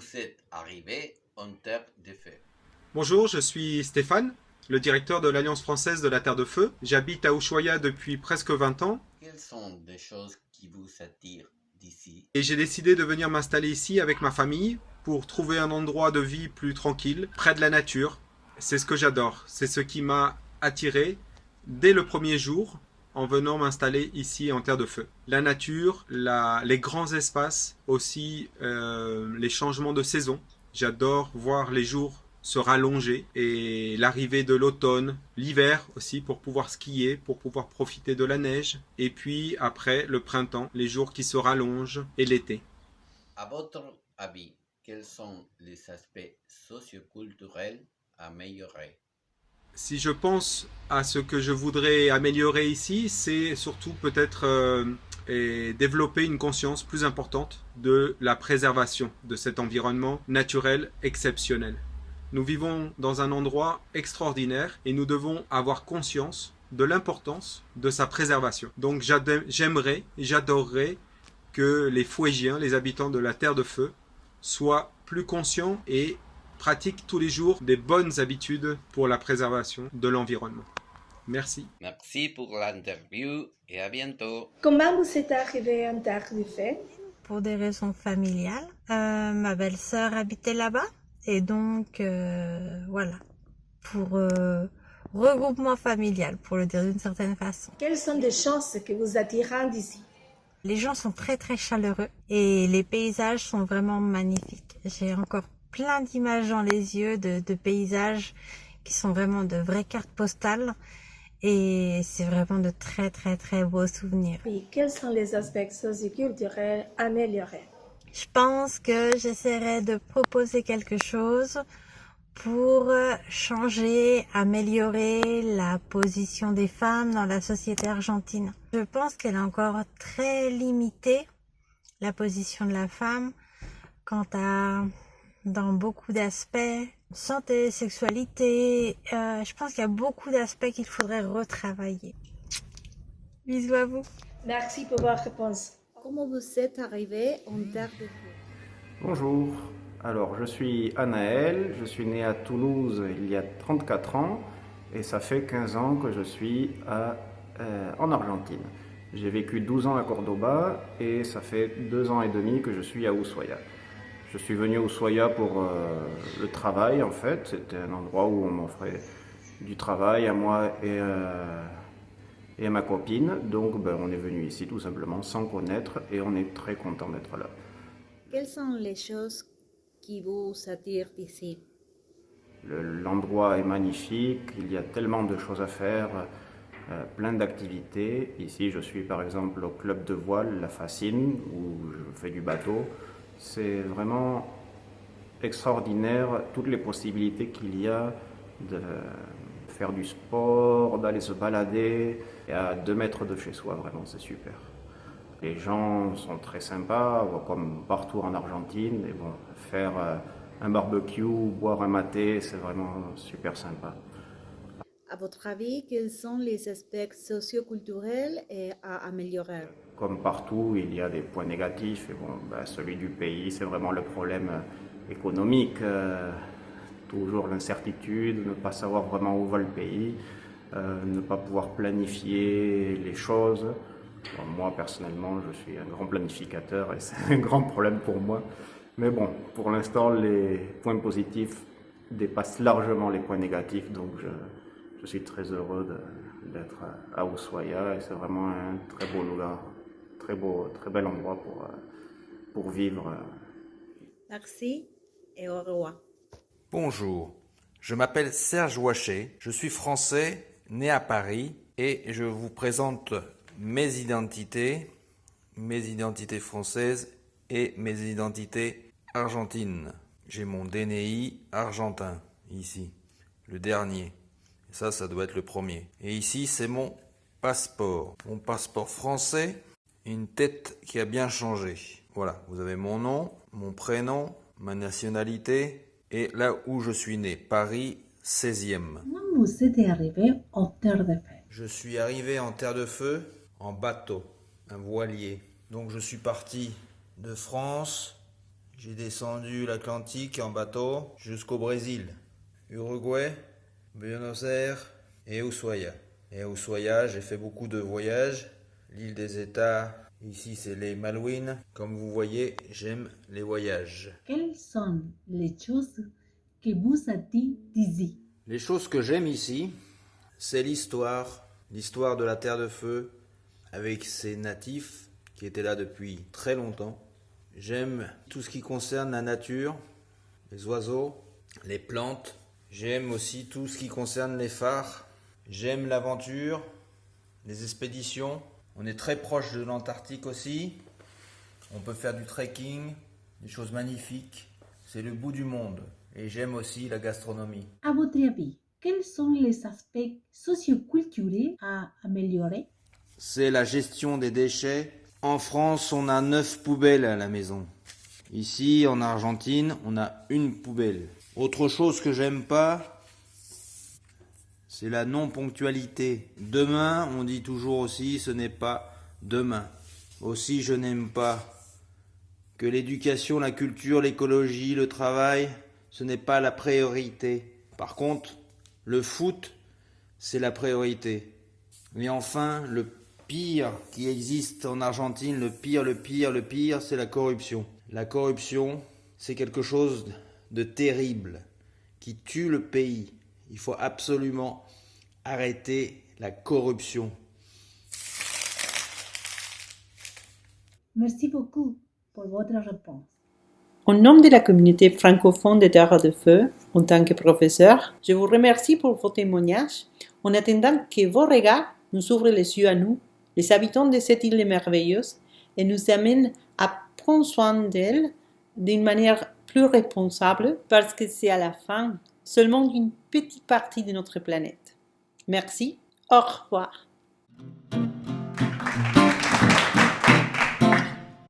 vous êtes arrivé en terre de feu? Bonjour, je suis Stéphane, le directeur de l'Alliance française de la Terre de Feu. J'habite à Ushuaia depuis presque 20 ans Quelles sont des choses qui vous attirent d'ici? et j'ai décidé de venir m'installer ici avec ma famille pour trouver un endroit de vie plus tranquille, près de la nature. C'est ce que j'adore, c'est ce qui m'a attiré dès le premier jour en venant m'installer ici en Terre de Feu. La nature, les grands espaces, aussi les changements de saison. J'adore voir les jours se rallonger et l'arrivée de l'automne, l'hiver aussi pour pouvoir skier, pour pouvoir profiter de la neige et puis après le printemps, les jours qui se rallongent et l'été. À votre avis, quels sont les aspects socioculturels à améliorer? Si je pense à ce que je voudrais améliorer ici, c'est surtout peut-être développer une conscience plus importante de la préservation de cet environnement naturel exceptionnel. Nous vivons dans un endroit extraordinaire et nous devons avoir conscience de l'importance de sa préservation. Donc j'aimerais, j'adorerais que les Fouégiens, les habitants de la Terre de Feu, soient plus conscients et pratiquent tous les jours des bonnes habitudes pour la préservation de l'environnement. Merci. Merci pour l'interview et à bientôt. Comment vous êtes arrivé en Terre du Feu? Pour des raisons familiales. Ma belle-sœur habitait là-bas et donc voilà, pour regroupement familial, pour le dire d'une certaine façon. Quelles sont les choses qui vous attirent d'ici? Les gens sont très très chaleureux et les paysages sont vraiment magnifiques. J'ai encore plein d'images dans les yeux de paysages qui sont vraiment de vraies cartes postales et c'est vraiment de très très très beaux souvenirs. Et quels sont les aspects socioculturels améliorés? Je pense que j'essaierai de proposer quelque chose pour changer, améliorer la position des femmes dans la société argentine. Je pense qu'elle est encore très limitée, la position de la femme, dans beaucoup d'aspects, santé, sexualité. Je pense qu'il y a beaucoup d'aspects qu'il faudrait retravailler. Bisous à vous. Merci pour votre réponse. Comment vous êtes arrivé en Terre de Feu? Bonjour, alors je suis Anaël, je suis né à Toulouse il y a 34 ans et ça fait 15 ans que je suis en Argentine. J'ai vécu 12 ans à Cordoba et ça fait 2 ans et demi que je suis à Ushuaia. Je suis venu à Ushuaia pour le travail en fait, c'était un endroit où on m'offrait du travail à moi et à ma copine, donc on est venu ici tout simplement sans connaître et on est très content d'être là. Quelles sont les choses qui vous attirent d'ici? L'endroit est magnifique, il y a tellement de choses à faire, plein d'activités. Ici je suis par exemple au club de voile La Fascine où je fais du bateau. C'est vraiment extraordinaire toutes les possibilités qu'il y a de faire du sport, d'aller se balader et à 2 mètres de chez soi, vraiment c'est super. Les gens sont très sympas, comme partout en Argentine, et bon, faire un barbecue, boire un maté, c'est vraiment super sympa. À votre avis, quels sont les aspects socioculturels à améliorer? Comme partout, il y a des points négatifs, et bon, celui du pays, c'est vraiment le problème économique. Toujours l'incertitude, ne pas savoir vraiment où va le pays, ne pas pouvoir planifier les choses. Bon, moi personnellement je suis un grand planificateur et c'est un grand problème pour moi. Mais bon, pour l'instant les points positifs dépassent largement les points négatifs, donc je suis très heureux d'être à Ushuaia et c'est vraiment un très beau lugar, très bel endroit pour vivre. Merci et au revoir. Bonjour, je m'appelle Serge Ouachet, je suis français, né à Paris et je vous présente mes identités françaises et mes identités argentines. J'ai mon DNI argentin, ici, le dernier. Ça doit être le premier. Et ici, c'est mon passeport français, une tête qui a bien changé. Voilà, vous avez mon nom, mon prénom, ma nationalité et là où je suis né, Paris 16e. Comment vous êtes arrivé en Terre de Feu? Je suis arrivé en Terre de Feu en bateau, un voilier. Donc je suis parti de France, J'ai descendu l'Atlantique en bateau jusqu'au Brésil, Uruguay, Buenos Aires et Ushuaia. Et à Ushuaia, j'ai fait beaucoup de voyages. L'île des États, ici c'est les Malouines. Comme vous voyez, j'aime les voyages. Quelles sont les choses que vous attirent d'ici? Les choses que j'aime ici, c'est l'histoire de la Terre de Feu, avec ses natifs qui étaient là depuis très longtemps. J'aime tout ce qui concerne la nature, les oiseaux, les plantes. J'aime aussi tout ce qui concerne les phares. J'aime l'aventure, les expéditions. On est très proche de l'Antarctique aussi. On peut faire du trekking, des choses magnifiques. C'est le bout du monde. Et j'aime aussi la gastronomie. À votre avis, quels sont les aspects socioculturels à améliorer? C'est la gestion des déchets. En France, on a 9 poubelles à la maison. Ici, en Argentine, on a une poubelle. Autre chose que j'aime pas, c'est la non-ponctualité. Demain, on dit toujours aussi, ce n'est pas demain. Aussi, je n'aime pas que l'éducation, la culture, l'écologie, le travail, ce n'est pas la priorité. Par contre, le foot, c'est la priorité. Et enfin, le pire qui existe en Argentine, le pire, c'est la corruption. La corruption, c'est quelque chose de terrible qui tue le pays. Il faut absolument arrêter la corruption. Merci beaucoup pour votre réponse. Au nom de la communauté francophone de Terre de Feu, en tant que professeur, je vous remercie pour vos témoignages, en attendant que vos regards nous ouvrent les yeux à nous, les habitants de cette île merveilleuse, et nous amènent à prendre soin d'elle d'une manière plus responsable, parce que c'est à la fin seulement d'une petite partie de notre planète. Merci, au revoir.